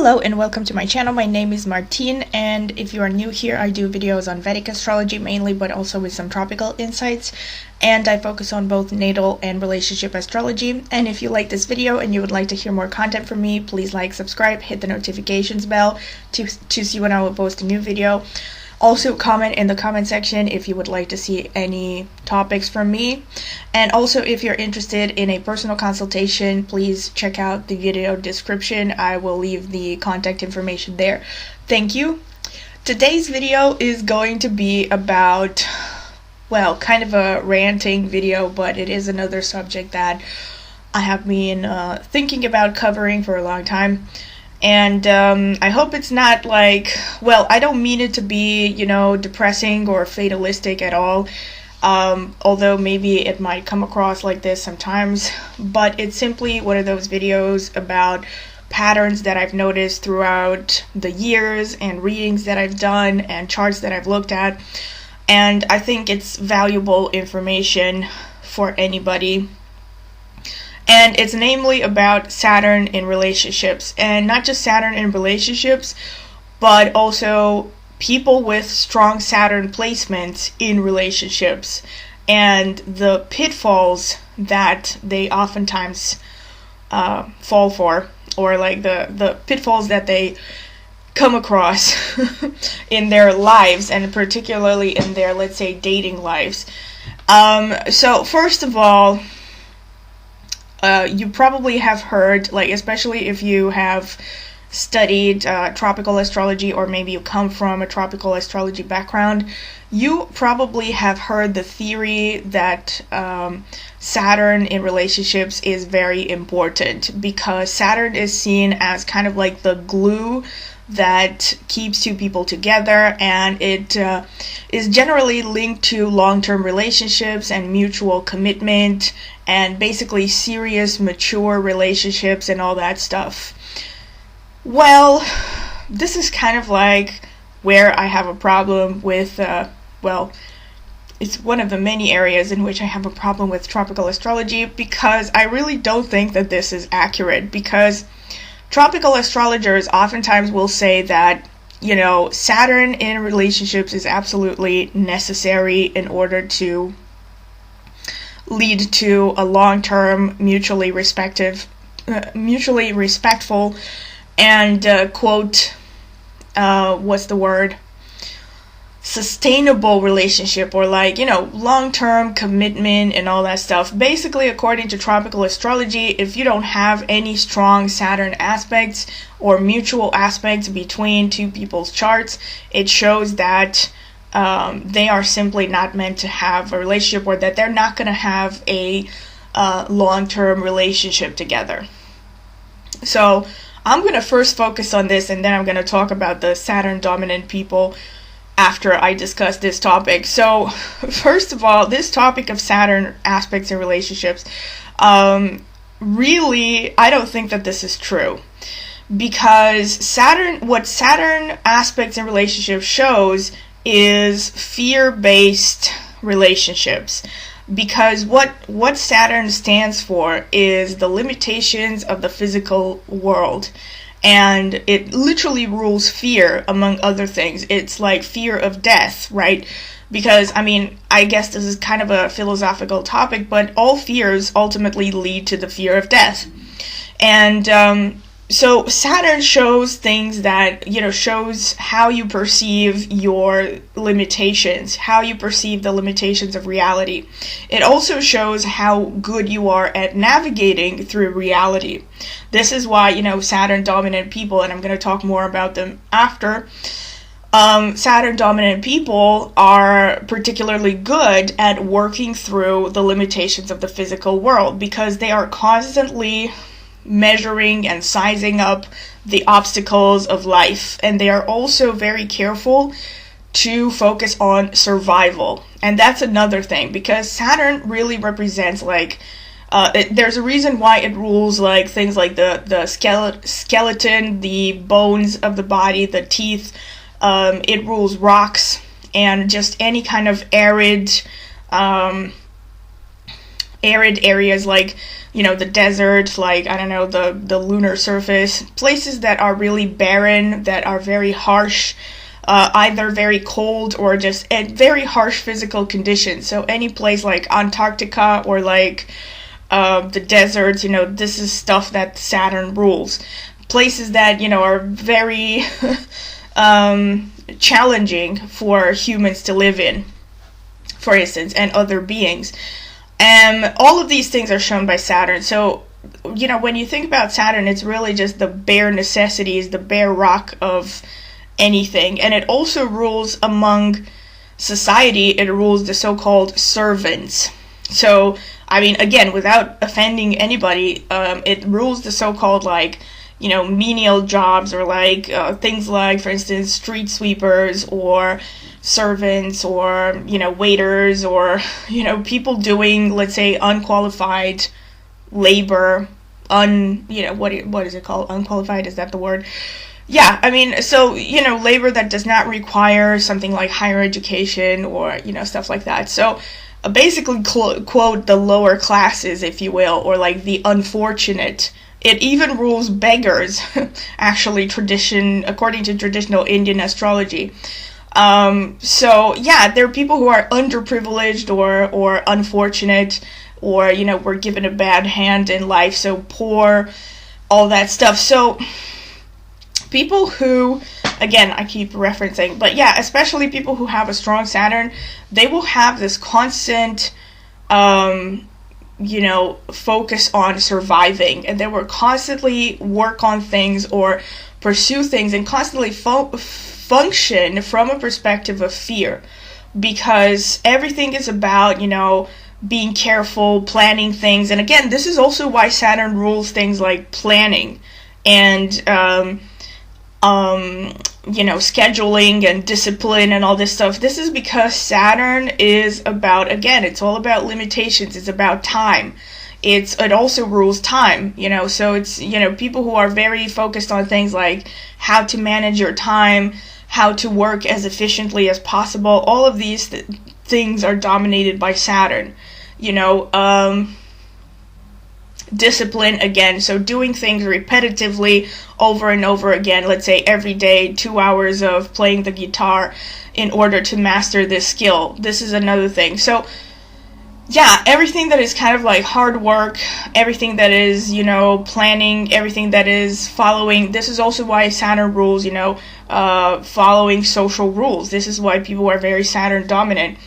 Hello and welcome to my channel. My name is Martine, and if you are new here, I do videos on Vedic astrology mainly, but also with some tropical insights, and I focus on both natal and relationship astrology. And if you like this video and you would like to hear more content from me, please like, subscribe, hit the notifications bell to see when I will post a new video. Also comment in the comment section if you would like to see any topics from me. And also, if you're interested in a personal consultation, please check out the video description. I will leave the contact information there. Thank you. Today's video is going to be about, well, kind of a ranting video, but it is another subject that I have been thinking about covering for a long time. And I hope it's not like, well, I don't mean it to be, depressing or fatalistic at all, although maybe it might come across like this sometimes, but it's simply one of those videos about patterns that I've noticed throughout the years and readings that I've done and charts that I've looked at, and I think it's valuable information for anybody. And it's namely about Saturn in relationships, and not just Saturn in relationships, but also people with strong Saturn placements in relationships and the pitfalls that they oftentimes fall for, or like the pitfalls that they come across in their lives, and particularly in their, let's say, dating lives. So first of all, you probably have heard, like, especially if you have studied tropical astrology, or maybe you come from a tropical astrology background, you probably have heard the theory that Saturn in relationships is very important, because Saturn is seen as kind of like the glue that keeps two people together, and it is generally linked to long-term relationships and mutual commitment and basically serious, mature relationships and all that stuff. Well, this is kind of like where I have a problem with, well, it's one of the many areas in which I have a problem with tropical astrology, because I really don't think that this is accurate, because tropical astrologers oftentimes will say that, Saturn in relationships is absolutely necessary in order to lead to a long-term, mutually respectful, and quote, sustainable relationship, or like, long-term commitment and all that stuff. Basically, according to tropical astrology, if you don't have any strong Saturn aspects or mutual aspects between two people's charts, it shows that they are simply not meant to have a relationship, or that they're not going to have a long-term relationship together. So I'm going to first focus on this, and then I'm going to talk about the Saturn-dominant people after I discuss this topic. So first of all, this topic of Saturn aspects in relationships, really, I don't think that this is true, because what Saturn aspects in relationships shows is fear-based relationships, because what Saturn stands for is the limitations of the physical world, and it literally rules fear, among other things. It's like fear of death, right? Because, I guess this is kind of a philosophical topic, but all fears ultimately lead to the fear of death. And so Saturn shows things that, shows how you perceive your limitations, how you perceive the limitations of reality. It also shows how good you are at navigating through reality. This is why, Saturn-dominant people, and I'm going to talk more about them after, Saturn-dominant people are particularly good at working through the limitations of the physical world, because they are constantly measuring and sizing up the obstacles of life, and they are also very careful to focus on survival. And that's another thing, because Saturn really represents, like, there's a reason why it rules, like, things like the skeleton, the bones of the body, the teeth. It rules rocks and just any kind of arid arid areas like, you know, the desert, like, I don't know, the lunar surface, places that are really barren, that are very harsh, either very cold or just at very harsh physical conditions. So any place like Antarctica or like the deserts, you know, this is stuff that Saturn rules. Places that, you know, are very challenging for humans to live in, for instance, and other beings. All of these things are shown by Saturn. So, you know, when you think about Saturn, it's really just the bare necessities, the bare rock of anything. And it also rules among society, it rules the so-called servants. So, I mean, again, without offending anybody, it rules the so-called, like, you know, menial jobs, or like things like, for instance, street sweepers or servants, or, you know, waiters, or, you know, people doing, let's say, unqualified labor, you know, what is it called? Unqualified, is that the word? Yeah, I mean, so, you know, labor that does not require something like higher education or, you know, stuff like that. So basically, quote, the lower classes, if you will, or like the unfortunate. It even rules beggars, actually, according to traditional Indian astrology. So yeah, there are people who are underprivileged or unfortunate, or, you know, were given a bad hand in life, so poor, all that stuff. So people who, again, I keep referencing, but yeah, especially people who have a strong Saturn, they will have this constant, you know, focus on surviving, and they will constantly work on things or pursue things and constantly function from a perspective of fear, because everything is about, you know, being careful, planning things. And again, this is also why Saturn rules things like planning and you know, scheduling and discipline and all this stuff. This is because Saturn is about, again, it's all about limitations. It's about time. It also rules time, you know, so it's, you know, people who are very focused on things like how to manage your time, how to work as efficiently as possible. All of these things are dominated by Saturn, you know. Discipline, again, so doing things repetitively over and over again, let's say every day, 2 hours of playing the guitar in order to master this skill. This is another thing. So yeah, everything that is kind of like hard work, everything that is, you know, planning, everything that is following. This is also why Saturn rules, you know, following social rules. This is why people are very Saturn dominant.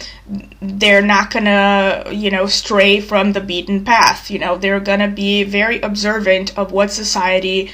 They're not gonna, you know, stray from the beaten path. You know, they're gonna be very observant of what society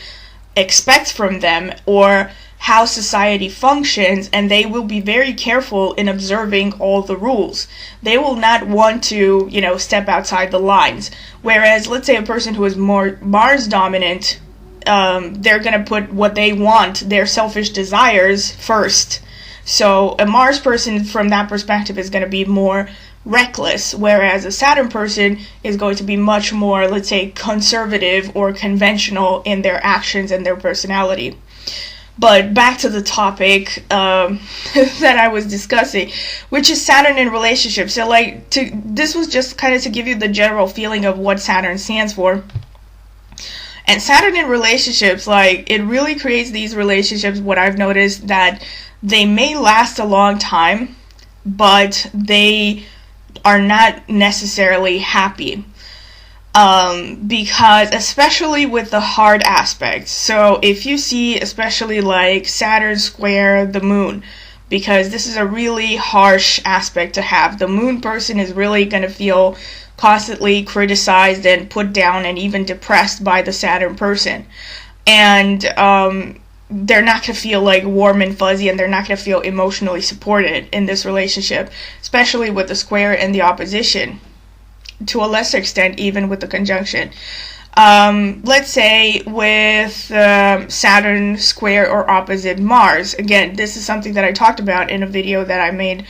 expects from them or how society functions, and they will be very careful in observing all the rules. They will not want to, you know, step outside the lines. Whereas, let's say a person who is more Mars dominant, they're gonna put what they want, their selfish desires, first. So a Mars person, from that perspective, is going to be more reckless, whereas a Saturn person is going to be much more, let's say, conservative or conventional in their actions and their personality. But back to the topic that I was discussing, which is Saturn in relationships. So, like, this was just kind of to give you the general feeling of what Saturn stands for. And Saturn in relationships, like, it really creates these relationships, what I've noticed, that they may last a long time, but they are not necessarily happy. Because especially with the hard aspects. So if you see, especially like Saturn square the moon, because this is a really harsh aspect to have. The moon person is really going to feel constantly criticized and put down and even depressed by the Saturn person. And they're not going to feel like warm and fuzzy, and they're not going to feel emotionally supported in this relationship, especially with the square and the opposition. To a lesser extent, even with the conjunction. Let's say with Saturn square or opposite Mars. Again, this is something that I talked about in a video that I made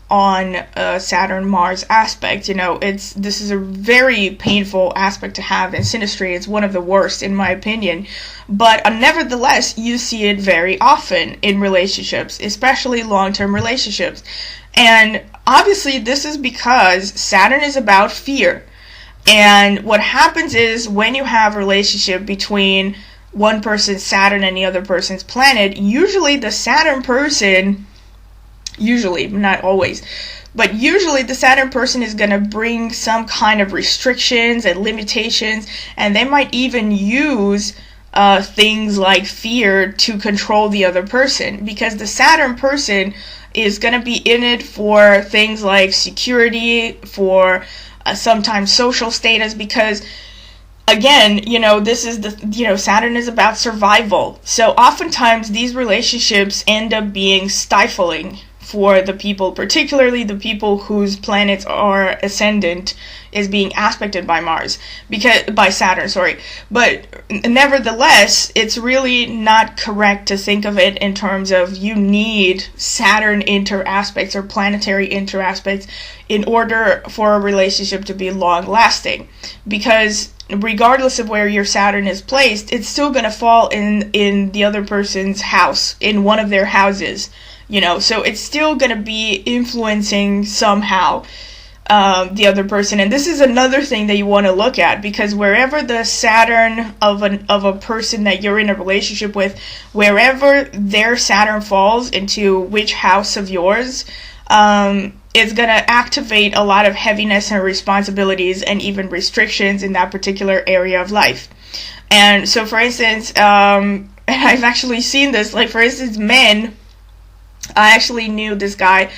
on Saturn-Mars aspect. You know, this is a very painful aspect to have in Synastry. It's one of the worst, in my opinion. But nevertheless, you see it very often in relationships, especially long-term relationships. And obviously, this is because Saturn is about fear. And what happens is when you have a relationship between one person's Saturn and the other person's planet, usually the Saturn person, usually, not always, but usually the Saturn person is going to bring some kind of restrictions and limitations, and they might even use things like fear to control the other person, because the Saturn person is going to be in it for things like security, for sometimes social status, because again, this is Saturn is about survival. So oftentimes these relationships end up being stifling for the people, particularly the people whose planets are ascendant is being aspected by Saturn, sorry. But nevertheless, it's really not correct to think of it in terms of you need Saturn interaspects or planetary interaspects in order for a relationship to be long lasting, because regardless of where your Saturn is placed, it's still going to fall in the other person's house, in one of their houses, so it's still going to be influencing somehow the other person. And this is another thing that you want to look at, because wherever the Saturn of a person that you're in a relationship with, wherever their Saturn falls into which house of yours, is going to activate a lot of heaviness and responsibilities and even restrictions in that particular area of life. And so, for instance, and I've actually seen this, like, for instance, men, I actually knew this guy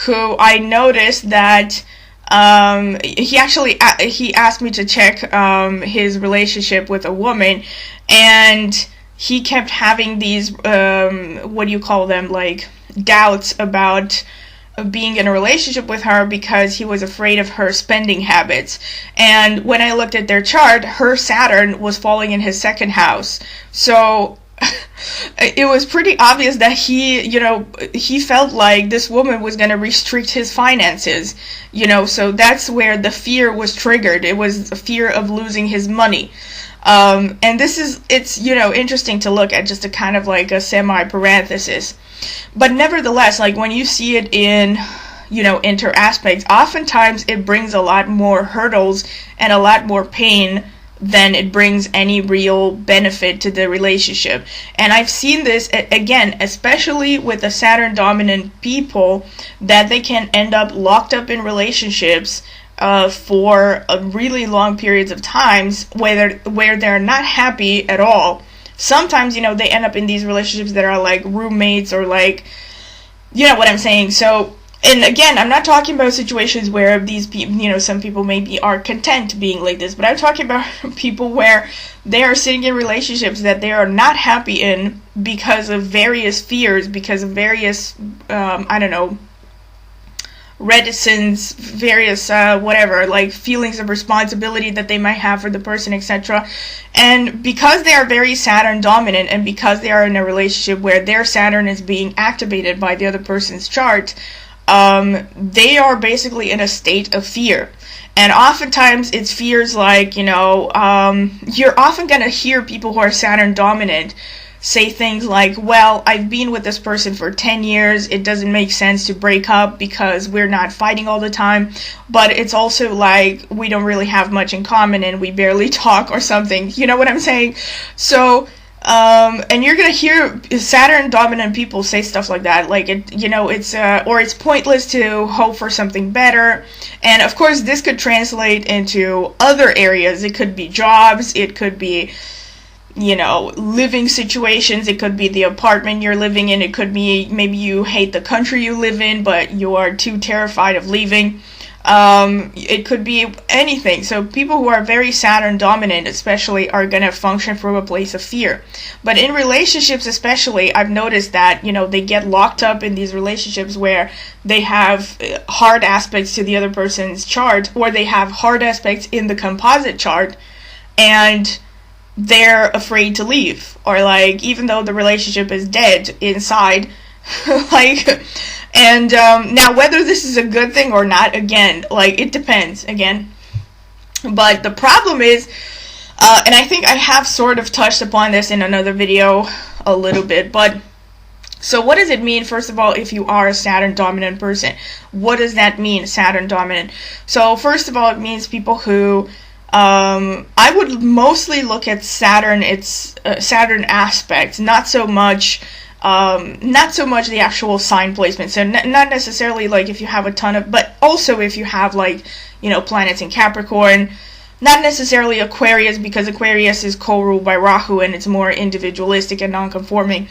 who I noticed that he asked me to check his relationship with a woman, and he kept having these what do you call them, like doubts about being in a relationship with her, because he was afraid of her spending habits. And when I looked at their chart, her Saturn was falling in his second house, so it was pretty obvious that he felt like this woman was going to restrict his finances, so that's where the fear was triggered. It was the fear of losing his money. And it's interesting to look at, just a kind of like a semi-parenthesis. But nevertheless, like when you see it in, interaspects, oftentimes it brings a lot more hurdles and a lot more pain than it brings any real benefit to the relationship. And I've seen this, again, especially with the Saturn-dominant people, that they can end up locked up in relationships for really long periods of times where they're not happy at all. Sometimes, they end up in these relationships that are like roommates, or like, you know what I'm saying. So, and again, I'm not talking about situations where these people, some people maybe are content being like this, but I'm talking about people where they are sitting in relationships that they are not happy in because of various fears, because of various, reticence, various whatever, like feelings of responsibility that they might have for the person, etc. And because they are very Saturn dominant, and because they are in a relationship where their Saturn is being activated by the other person's chart, they are basically in a state of fear. And oftentimes it's fears like, you're often going to hear people who are Saturn dominant say things like, well, I've been with this person for 10 years, it doesn't make sense to break up because we're not fighting all the time, but it's also like we don't really have much in common and we barely talk or something, you know what I'm saying? So, and you're gonna hear Saturn dominant people say stuff like that, like it's pointless to hope for something better. And of course this could translate into other areas. It could be jobs, it could be living situations, it could be the apartment you're living in, it could be maybe you hate the country you live in but you are too terrified of leaving. It could be anything. So people who are very Saturn dominant especially are going to function from a place of fear. But in relationships especially, I've noticed that they get locked up in these relationships where they have hard aspects to the other person's chart, or they have hard aspects in the composite chart, and they're afraid to leave, or like even though the relationship is dead inside, like, and now whether this is a good thing or not, again, like it depends again. But the problem is, and I think I have sort of touched upon this in another video a little bit, but so what does it mean, first of all, if you are a Saturn dominant person? What does that mean, Saturn dominant? So first of all, it means people who I would mostly look at Saturn, its Saturn aspects, not so much the actual sign placement. So not necessarily like if you have a ton of, but also if you have like, you know, planets in Capricorn. Not necessarily Aquarius, because Aquarius is co-ruled by Rahu and it's more individualistic and non-conforming.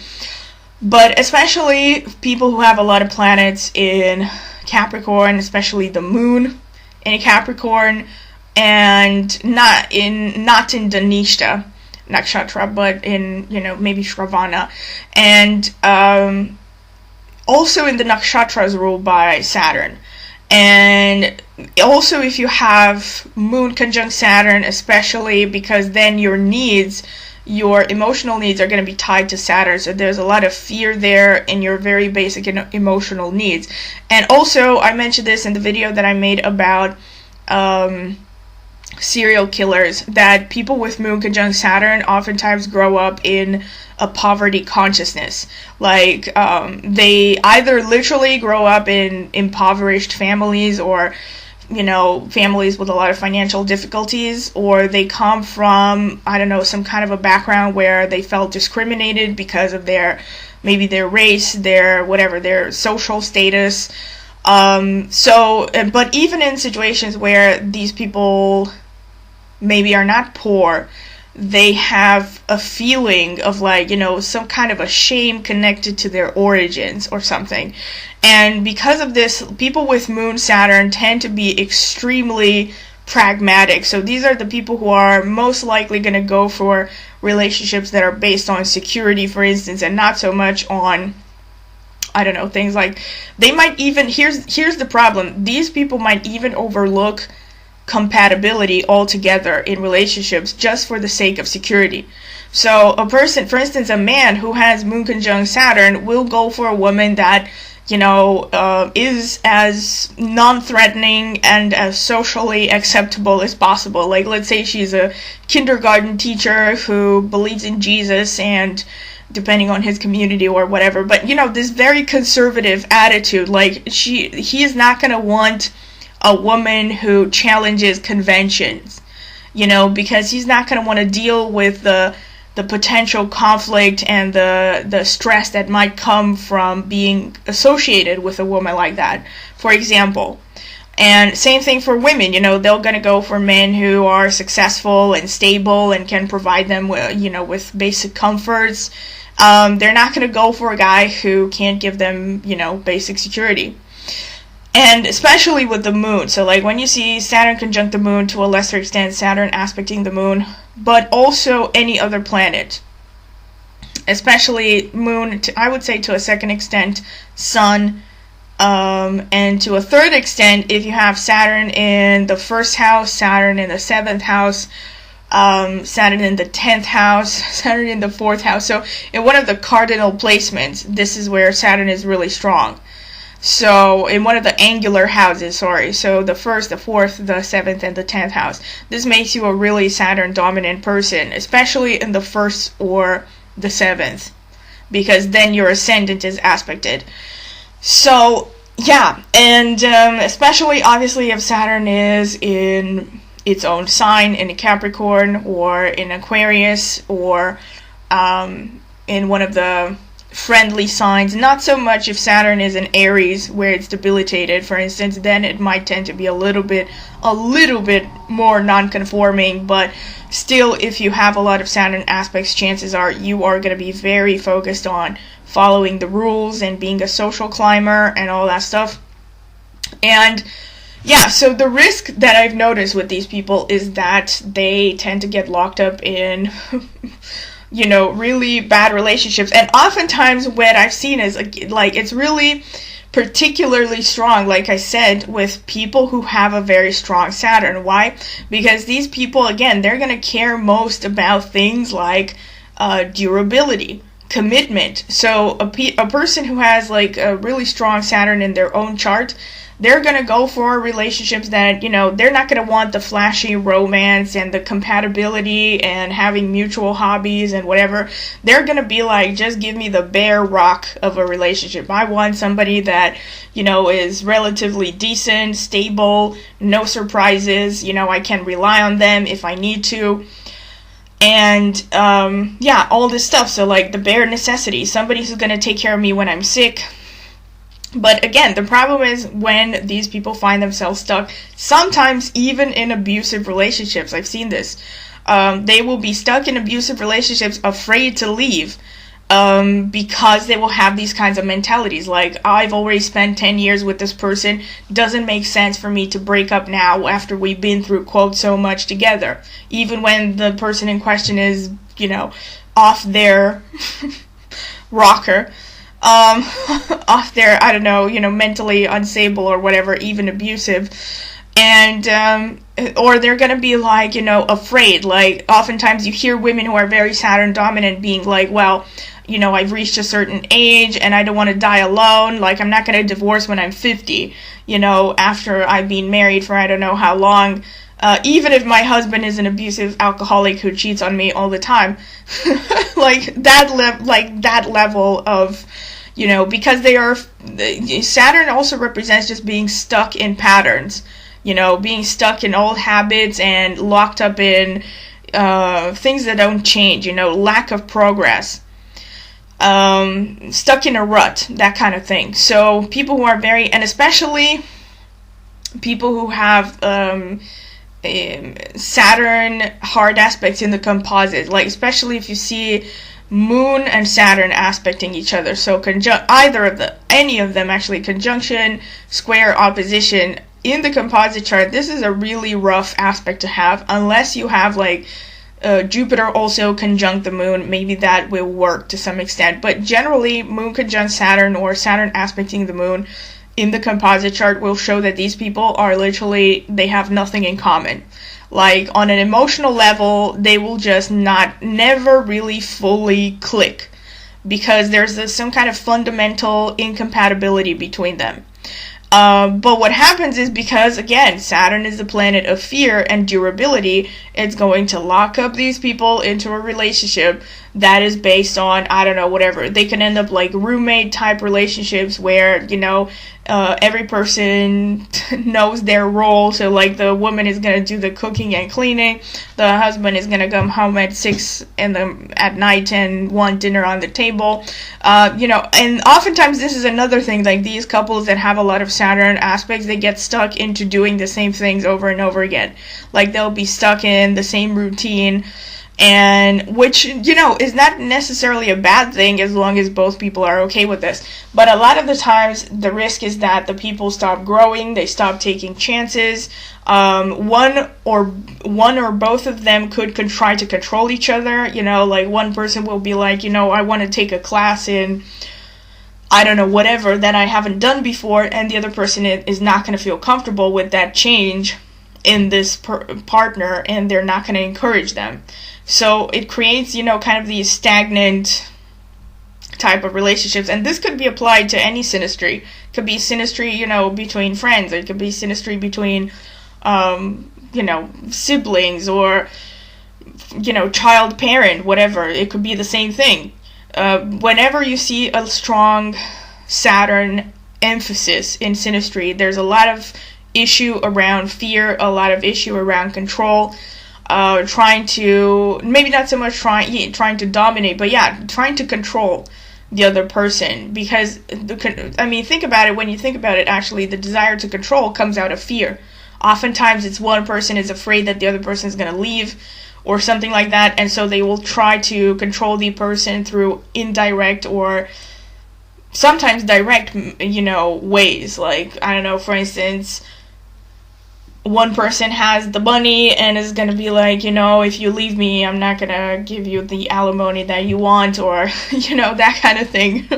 But especially people who have a lot of planets in Capricorn, especially the Moon in Capricorn, and not in the Nishta nakshatra, but in, you know, maybe Shravana, and also in the nakshatras ruled by Saturn. And also if you have Moon conjunct Saturn, especially because then your needs, your emotional needs are going to be tied to Saturn, so there's a lot of fear there in your very basic emotional needs. And also, I mentioned this in the video that I made about serial killers, that people with Moon conjunct Saturn oftentimes grow up in a poverty consciousness. Like, they either literally grow up in impoverished families, or, you know, families with a lot of financial difficulties, or they come from, I don't know, some kind of a background where they felt discriminated because of maybe their race, their social status. But even in situations where these people maybe are not poor, they have a feeling of, like, you know, some kind of a shame connected to their origins or something. And because of this, people with Moon Saturn tend to be extremely pragmatic. So these are the people who are most likely going to go for relationships that are based on security, for instance, and not so much on, I don't know, things like, they might even, here's the problem, these people might even overlook compatibility altogether in relationships just for the sake of security. So a person, for instance, a man who has Moon conjunct Saturn will go for a woman that, you know, is as non-threatening and as socially acceptable as possible. Like, let's say she's a kindergarten teacher who believes in Jesus, and depending on his community or whatever, but, you know, this very conservative attitude. Like, he is not going to want a woman who challenges conventions, you know, because he's not going to want to deal with the potential conflict and the stress that might come from being associated with a woman like that, for example. And same thing for women, you know, they're going to go for men who are successful and stable and can provide them with, you know, with basic comforts. They're not going to go for a guy who can't give them, you know, basic security. And especially with the Moon, so like when you see Saturn conjunct the Moon, to a lesser extent Saturn aspecting the Moon, but also any other planet, especially Moon, I would say to a second extent Sun, and to a third extent if you have Saturn in the first house, Saturn in the 7th house, Saturn in the 10th house, Saturn in the 4th house. So in one of the cardinal placements, this is where Saturn is really strong. So in one of the angular houses, so the 1st, the 4th, the 7th, and the 10th house. This makes you a really Saturn-dominant person, especially in the 1st or the 7th, because then your ascendant is aspected. So, yeah, and especially, obviously, if Saturn is in its own sign, in a Capricorn, or in Aquarius, or in one of the friendly signs. Not so much if Saturn is in Aries, where it's debilitated, for instance, then it might tend to be a little bit more non-conforming, but still, if you have a lot of Saturn aspects, chances are you are going to be very focused on following the rules and being a social climber and all that stuff. And yeah, so the risk that I've noticed with these people is that they tend to get locked up in you know, really bad relationships. And oftentimes what I've seen is, like, it's really particularly strong, like I said, with people who have a very strong Saturn. Why? Because these people, again, they're going to care most about things like durability, commitment. So a person who has like a really strong Saturn in their own chart, they're going to go for relationships that, you know, they're not going to want the flashy romance and the compatibility and having mutual hobbies and whatever. They're going to be like, just give me the bare rock of a relationship. I want somebody that, you know, is relatively decent, stable, no surprises, you know, I can rely on them if I need to. And, yeah, all this stuff. So, like, the bare necessities. Somebody who's going to take care of me when I'm sick. But again, the problem is when these people find themselves stuck, sometimes even in abusive relationships. I've seen this. They will be stuck in abusive relationships, afraid to leave, because they will have these kinds of mentalities. Like, I've already spent 10 years with this person. Doesn't make sense for me to break up now after we've been through, quote, so much together. Even when the person in question is, you know, off their rocker. Off their, I don't know, you know, mentally unstable or whatever, even abusive. And, or they're gonna be like, you know, afraid. Like, oftentimes you hear women who are very Saturn-dominant being like, well, you know, I've reached a certain age and I don't want to die alone. Like, I'm not gonna divorce when I'm 50, you know, after I've been married for I don't know how long. Even if my husband is an abusive alcoholic who cheats on me all the time. like that level of, you know, because they are, Saturn also represents just being stuck in patterns, you know, being stuck in old habits and locked up in things that don't change, you know, lack of progress, stuck in a rut, that kind of thing. So people who are very, and especially people who have Saturn hard aspects in the composite, like especially if you see Moon and Saturn aspecting each other, so any of them actually, conjunction, square, opposition in the composite chart, this is a really rough aspect to have, unless you have like Jupiter also conjunct the Moon. Maybe that will work to some extent, but generally Moon conjunct Saturn or Saturn aspecting the Moon in the composite chart will show that these people are literally, they have nothing in common. Like, on an emotional level, they will just never really fully click, because there's some kind of fundamental incompatibility between them. But what happens is, because, again, Saturn is the planet of fear and durability, it's going to lock up these people into a relationship that is based on, I don't know, whatever. They can end up like roommate type relationships where, you know, every person knows their role. So like the woman is going to do the cooking and cleaning. The husband is going to come home at 6 at night and want dinner on the table. You know, and oftentimes this is another thing, like these couples that have a lot of Saturn aspects, they get stuck into doing the same things over and over again. Like they'll be stuck in the same routine, and which, you know, is not necessarily a bad thing as long as both people are okay with this. But a lot of the times the risk is that the people stop growing, they stop taking chances. One or both of them could try to control each other. You know, like one person will be like, you know, I want to take a class in, I don't know, whatever that I haven't done before, and the other person is not going to feel comfortable with that change in this partner, and they're not going to encourage them. So it creates, you know, kind of these stagnant type of relationships. And this could be applied to any synastry. It could be synastry, you know, between friends. It could be synastry between, you know, siblings, or, you know, child parent, whatever. It could be the same thing. Whenever you see a strong Saturn emphasis in synastry, there's a lot of issue around fear, a lot of issue around control. Trying to, maybe not so much trying to dominate, but yeah, trying to control the other person. Because, I mean, think about it, when you think about it, actually, the desire to control comes out of fear. Oftentimes, it's one person is afraid that the other person is going to leave, or something like that, and so they will try to control the person through indirect or sometimes direct, you know, ways. Like, I don't know, for instance, one person has the money and is going to be like, you know, if you leave me, I'm not going to give you the alimony that you want, or, you know, that kind of thing.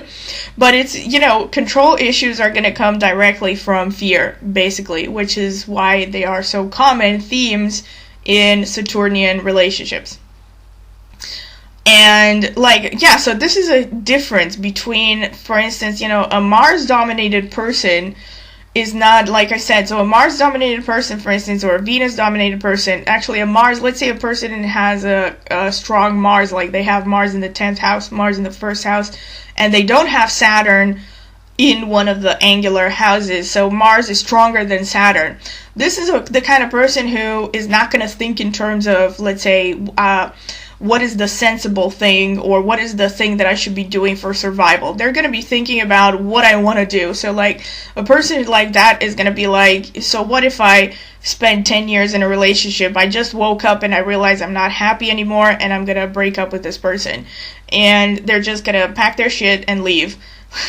But it's, you know, control issues are going to come directly from fear, basically, which is why they are so common themes in Saturnian relationships. And like, yeah, so this is a difference between, for instance, you know, a Mars dominated person is not, like I said, so a Mars dominated person, for instance, or a Venus dominated person, actually a Mars, let's say a person has a strong Mars, like they have Mars in the 10th house, Mars in the 1st house, and they don't have Saturn in one of the angular houses, so Mars is stronger than Saturn. This is the kind of person who is not going to think in terms of, let's say, what is the sensible thing, or what is the thing that I should be doing for survival. They're going to be thinking about what I want to do. So like a person like that is going to be like, so what if I spend 10 years in a relationship, I just woke up and I realize I'm not happy anymore and I'm going to break up with this person, and they're just going to pack their shit and leave.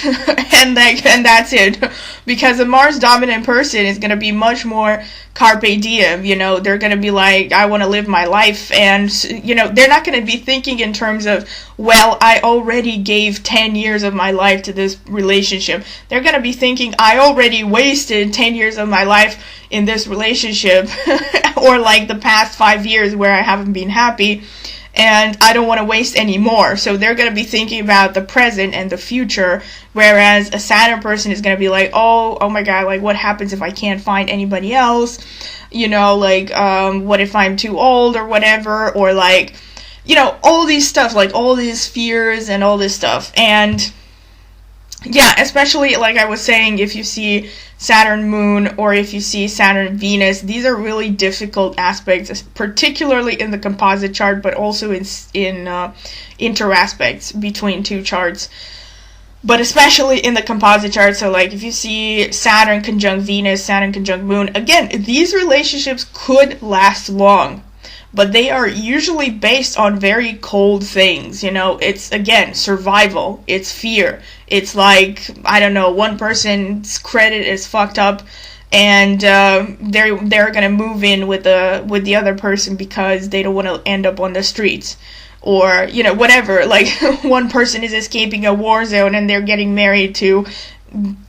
and that's it, because a Mars dominant person is going to be much more carpe diem, you know. They're going to be like, I want to live my life, and you know, they're not going to be thinking in terms of, well, I already gave 10 years of my life to this relationship. They're going to be thinking, I already wasted 10 years of my life in this relationship or like the past 5 years where I haven't been happy, and I don't want to waste any more. So they're going to be thinking about the present and the future, whereas a Saturn person is going to be like, oh my god, like what happens if I can't find anybody else, you know, like what if I'm too old or whatever, or like, you know, all these stuff, like all these fears and all this stuff. And yeah, especially like I was saying, if you see Saturn Moon or if you see Saturn Venus, these are really difficult aspects, particularly in the composite chart, but also in inter aspects between two charts. But especially in the composite chart, so like if you see Saturn conjunct Venus, Saturn conjunct Moon, again, these relationships could last long, but they are usually based on very cold things, you know. It's, again, survival, it's fear. It's like, I don't know, one person's credit is fucked up, and they're gonna move in with the other person because they don't want to end up on the streets, or, you know, whatever. Like one person is escaping a war zone and they're getting married to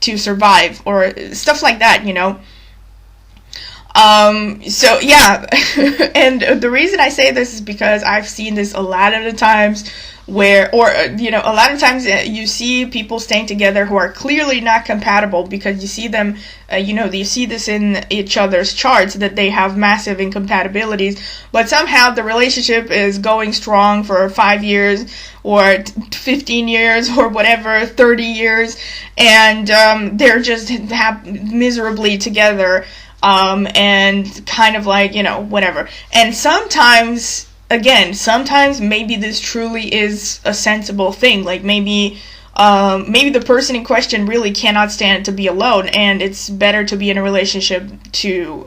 survive, or stuff like that, you know. So yeah, and the reason I say this is because I've seen this a lot of the times where, or, you know, a lot of times you see people staying together who are clearly not compatible, because you see them, you know, you see this in each other's charts, that they have massive incompatibilities, but somehow the relationship is going strong for 5 years, or 15 years, or whatever, 30 years, and they're just miserably together. And kind of like, you know, whatever. And sometimes, again, sometimes maybe this truly is a sensible thing. Like maybe the person in question really cannot stand to be alone, and it's better to be in a relationship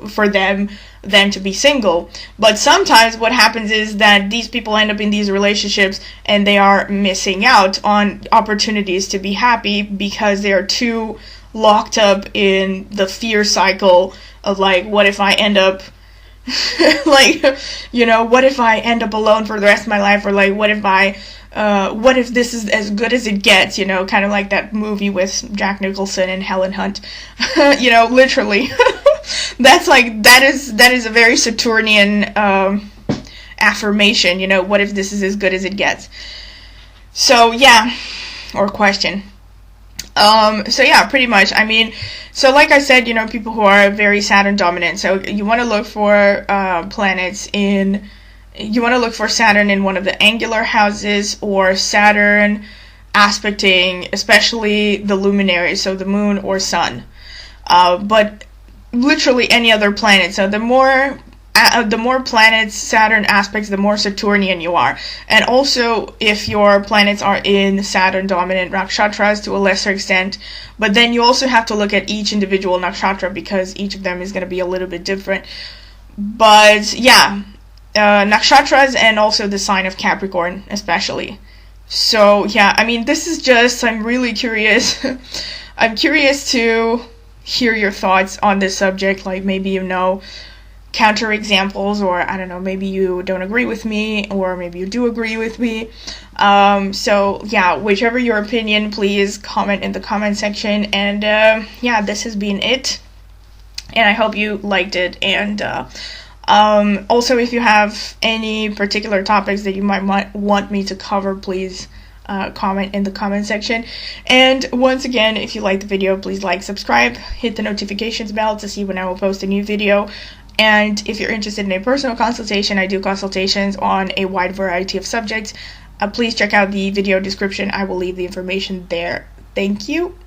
for them than to be single. But sometimes what happens is that these people end up in these relationships and they are missing out on opportunities to be happy because they are too locked up in the fear cycle of like, what if I end up like, you know, what if I end up alone for the rest of my life, or like, what if this is as good as it gets, you know, kind of like that movie with Jack Nicholson and Helen Hunt. You know, literally. That's like, that is a very Saturnian affirmation, you know, what if this is as good as it gets. So yeah, or question. So yeah, pretty much. I mean, so like I said, you know, people who are very Saturn dominant, so you want to look for you want to look for Saturn in one of the angular houses, or Saturn aspecting especially the luminaries, so the moon or sun, but literally any other planet. So the more planets Saturn aspects, the more Saturnian you are. And also, if your planets are in Saturn-dominant nakshatras to a lesser extent, but then you also have to look at each individual nakshatra, because each of them is going to be a little bit different. But yeah, nakshatras, and also the sign of Capricorn especially. So yeah, I mean, this is just, I'm really curious. I'm curious to hear your thoughts on this subject, like maybe, you know, counter examples, or I don't know, maybe you don't agree with me, or maybe you do agree with me. So yeah, whichever your opinion, please comment in the comment section. And yeah, this has been it, and I hope you liked it, and Also, if you have any particular topics that you might want me to cover, please comment in the comment section. And once again, if you like the video, please like, subscribe, hit the notifications bell to see when I will post a new video. And if you're interested in a personal consultation, I do consultations on a wide variety of subjects. Please check out the video description. I will leave the information there. Thank you.